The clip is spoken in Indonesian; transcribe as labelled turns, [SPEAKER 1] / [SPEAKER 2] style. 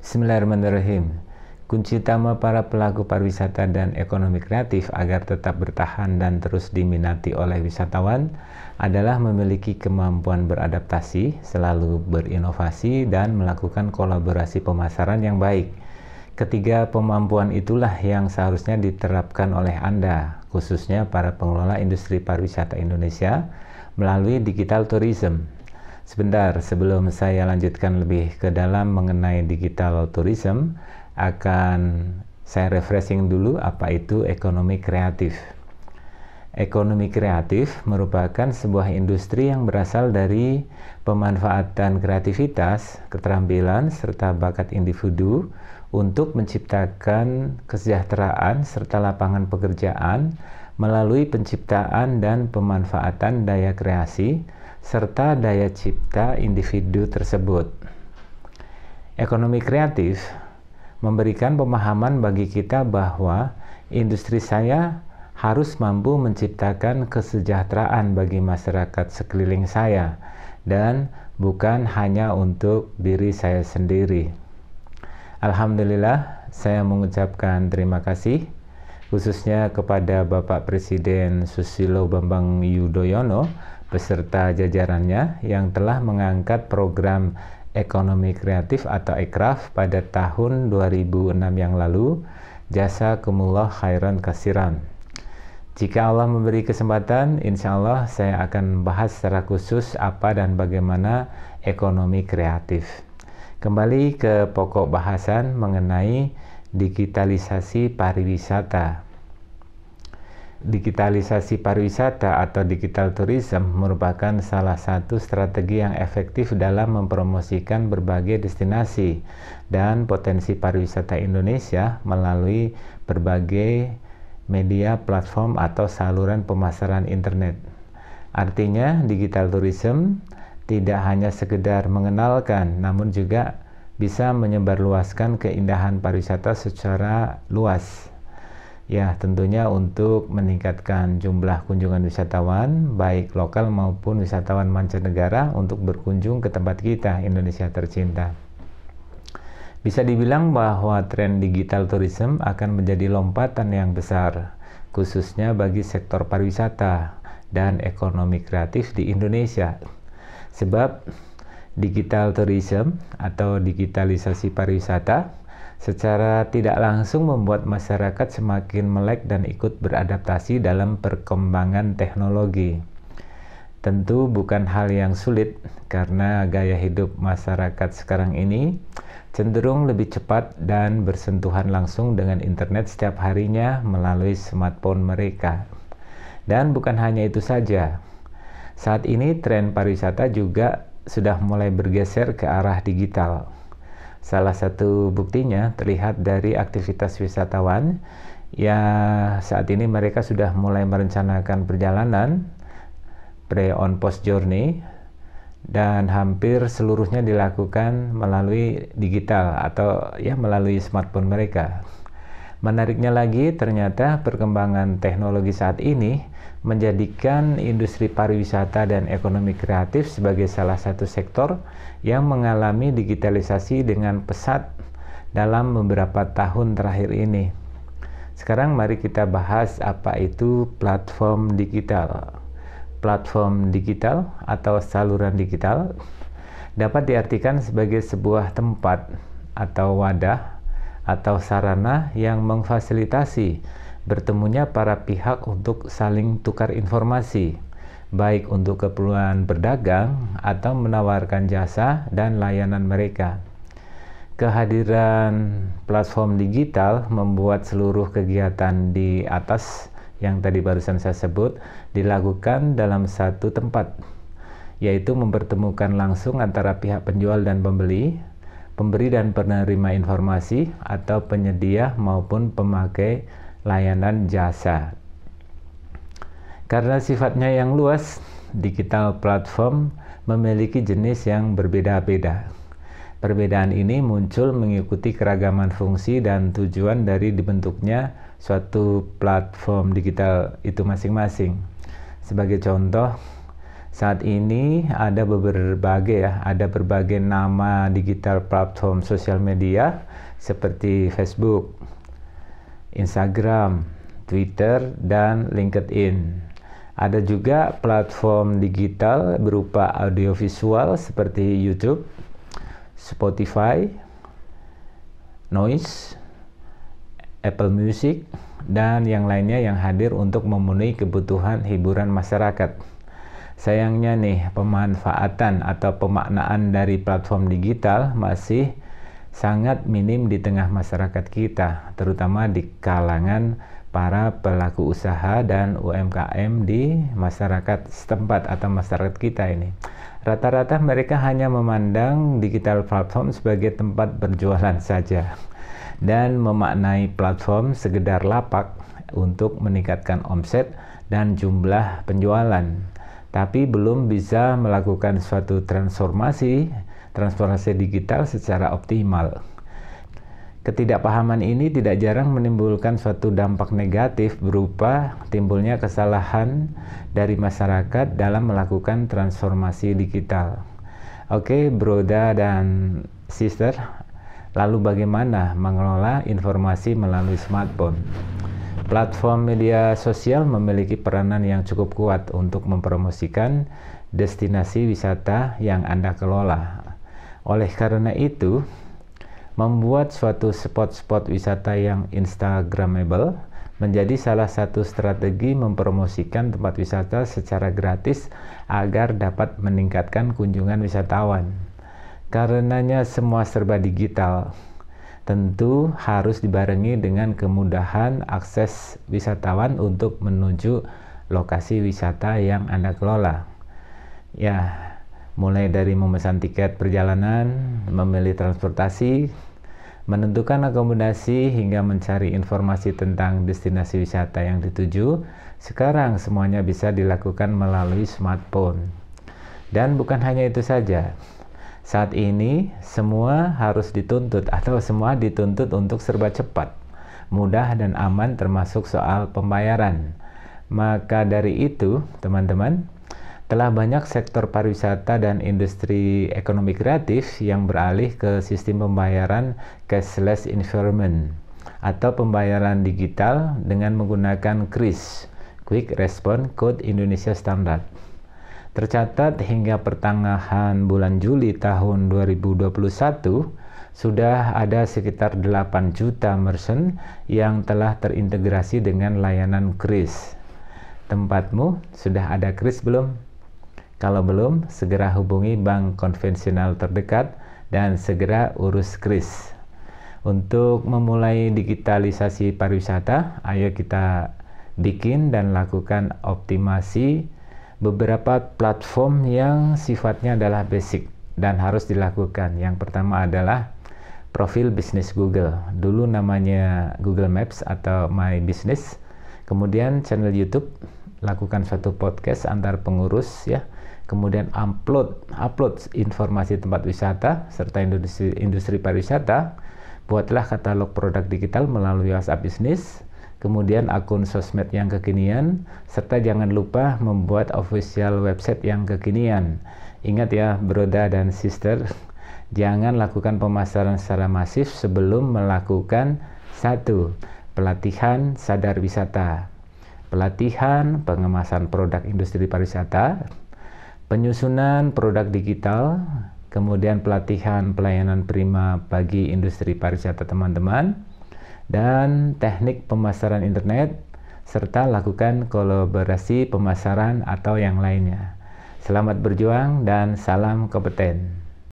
[SPEAKER 1] Bismillahirrahmanirrahim. Kunci utama para pelaku pariwisata dan ekonomi kreatif agar tetap bertahan dan terus diminati oleh wisatawan adalah memiliki kemampuan beradaptasi, selalu berinovasi, dan melakukan kolaborasi pemasaran yang baik. Ketiga kemampuan itulah yang seharusnya diterapkan oleh Anda, khususnya para pengelola industri pariwisata Indonesia, melalui digital tourism. Sebentar, sebelum saya lanjutkan lebih ke dalam mengenai digital tourism, akan saya refreshing dulu apa itu ekonomi kreatif. Ekonomi kreatif merupakan sebuah industri yang berasal dari pemanfaatan kreativitas, keterampilan, serta bakat individu untuk menciptakan kesejahteraan serta lapangan pekerjaan melalui penciptaan dan pemanfaatan daya kreasi serta daya cipta individu tersebut. Ekonomi kreatif memberikan pemahaman bagi kita bahwa industri saya harus mampu menciptakan kesejahteraan bagi masyarakat sekeliling saya dan bukan hanya untuk diri saya sendiri. Alhamdulillah, saya mengucapkan terima kasih khususnya kepada Bapak Presiden Susilo Bambang Yudhoyono beserta jajarannya yang telah mengangkat program Ekonomi Kreatif atau Ekraf pada tahun 2006 yang lalu. Jazakumullah khairan katsiran. Jika Allah memberi kesempatan, insya Allah saya akan bahas secara khusus apa dan bagaimana ekonomi kreatif. Kembali ke pokok bahasan mengenai digitalisasi pariwisata. Digitalisasi pariwisata atau digital tourism merupakan salah satu strategi yang efektif dalam mempromosikan berbagai destinasi dan potensi pariwisata Indonesia melalui berbagai media platform atau saluran pemasaran internet. Artinya, digital tourism tidak hanya sekedar mengenalkan, namun juga bisa menyebarluaskan keindahan pariwisata secara luas. Ya, tentunya untuk meningkatkan jumlah kunjungan wisatawan, baik lokal maupun wisatawan mancanegara untuk berkunjung ke tempat kita, Indonesia tercinta. Bisa dibilang bahwa tren digital tourism akan menjadi lompatan yang besar, khususnya bagi sektor pariwisata dan ekonomi kreatif di Indonesia. Sebab digital tourism atau digitalisasi pariwisata secara tidak langsung membuat masyarakat semakin melek dan ikut beradaptasi dalam perkembangan teknologi. Tentu bukan hal yang sulit karena gaya hidup masyarakat sekarang ini cenderung lebih cepat dan bersentuhan langsung dengan internet setiap harinya melalui smartphone mereka. Dan bukan hanya itu saja. Saat ini tren pariwisata juga sudah mulai bergeser ke arah digital. Salah satu buktinya terlihat dari aktivitas wisatawan ya saat ini mereka sudah mulai merencanakan perjalanan pre-on post journey dan hampir seluruhnya dilakukan melalui digital atau ya melalui smartphone mereka. Menariknya lagi, ternyata perkembangan teknologi saat ini menjadikan industri pariwisata dan ekonomi kreatif sebagai salah satu sektor yang mengalami digitalisasi dengan pesat dalam beberapa tahun terakhir ini. Sekarang mari kita bahas apa itu platform digital. Platform digital atau saluran digital dapat diartikan sebagai sebuah tempat atau wadah atau sarana yang memfasilitasi bertemunya para pihak untuk saling tukar informasi, baik untuk keperluan berdagang atau menawarkan jasa dan layanan mereka. Kehadiran platform digital membuat seluruh kegiatan di atas yang tadi barusan saya sebut dilakukan dalam satu tempat, yaitu mempertemukan langsung antara pihak penjual dan pembeli, pemberi dan penerima informasi, atau penyedia maupun pemakai layanan jasa. Karena sifatnya yang luas, digital platform memiliki jenis yang berbeda-beda. Perbedaan ini muncul mengikuti keragaman fungsi dan tujuan dari dibentuknya suatu platform digital itu masing-masing. Sebagai contoh, Saat ini ada berbagai nama digital platform sosial media seperti Facebook, Instagram, Twitter, dan LinkedIn. Ada juga platform digital berupa audiovisual seperti YouTube, Spotify, Noise, Apple Music, dan yang lainnya yang hadir untuk memenuhi kebutuhan hiburan masyarakat. Sayangnya nih, pemanfaatan atau pemaknaan dari platform digital masih sangat minim di tengah masyarakat kita, terutama di kalangan para pelaku usaha dan UMKM di masyarakat setempat atau masyarakat kita ini. Rata-rata mereka hanya memandang digital platform sebagai tempat berjualan saja dan memaknai platform sekedar lapak untuk meningkatkan omset dan jumlah penjualan, tapi belum bisa melakukan suatu transformasi digital secara optimal. Ketidakpahaman ini tidak jarang menimbulkan suatu dampak negatif berupa timbulnya kesalahan dari masyarakat dalam melakukan transformasi digital. Oke, broda dan sister, lalu bagaimana mengelola informasi melalui smartphone? Platform media sosial memiliki peranan yang cukup kuat untuk mempromosikan destinasi wisata yang Anda kelola. Oleh karena itu, membuat suatu spot-spot wisata yang instagramable menjadi salah satu strategi mempromosikan tempat wisata secara gratis agar dapat meningkatkan kunjungan wisatawan. Karenanya semua serba digital, tentu harus dibarengi dengan kemudahan akses wisatawan untuk menuju lokasi wisata yang Anda kelola. Ya, mulai dari memesan tiket perjalanan, memilih transportasi, menentukan akomodasi, hingga mencari informasi tentang destinasi wisata yang dituju, sekarang semuanya bisa dilakukan melalui smartphone. Dan bukan hanya itu saja. Saat ini semua dituntut untuk serba cepat, mudah dan aman termasuk soal pembayaran. Maka dari itu, teman-teman, telah banyak sektor pariwisata dan industri ekonomi kreatif yang beralih ke sistem pembayaran cashless environment atau pembayaran digital dengan menggunakan KRIS, Quick Response Code Indonesia Standard. Tercatat hingga pertengahan bulan Juli tahun 2021, sudah ada sekitar 8 juta merchant yang telah terintegrasi dengan layanan KRIS. Tempatmu sudah ada KRIS belum? Kalau belum, segera hubungi bank konvensional terdekat dan segera urus KRIS. Untuk memulai digitalisasi pariwisata, ayo kita bikin dan lakukan optimasi beberapa platform yang sifatnya adalah basic dan harus dilakukan. Yang pertama adalah profil bisnis Google. Dulu namanya Google Maps atau My Business. Kemudian channel YouTube, lakukan suatu podcast antar pengurus ya. Kemudian upload informasi tempat wisata serta industri pariwisata. Buatlah katalog produk digital melalui WhatsApp Business. Kemudian akun sosmed yang kekinian, serta jangan lupa membuat official website yang kekinian. Ingat ya, broda dan sister, jangan lakukan pemasaran secara masif sebelum melakukan 1. Pelatihan sadar wisata, pelatihan pengemasan produk industri pariwisata, penyusunan produk digital, kemudian pelatihan pelayanan prima bagi industri pariwisata teman-teman, dan teknik pemasaran internet, serta lakukan kolaborasi pemasaran atau yang lainnya. Selamat berjuang dan salam kompeten.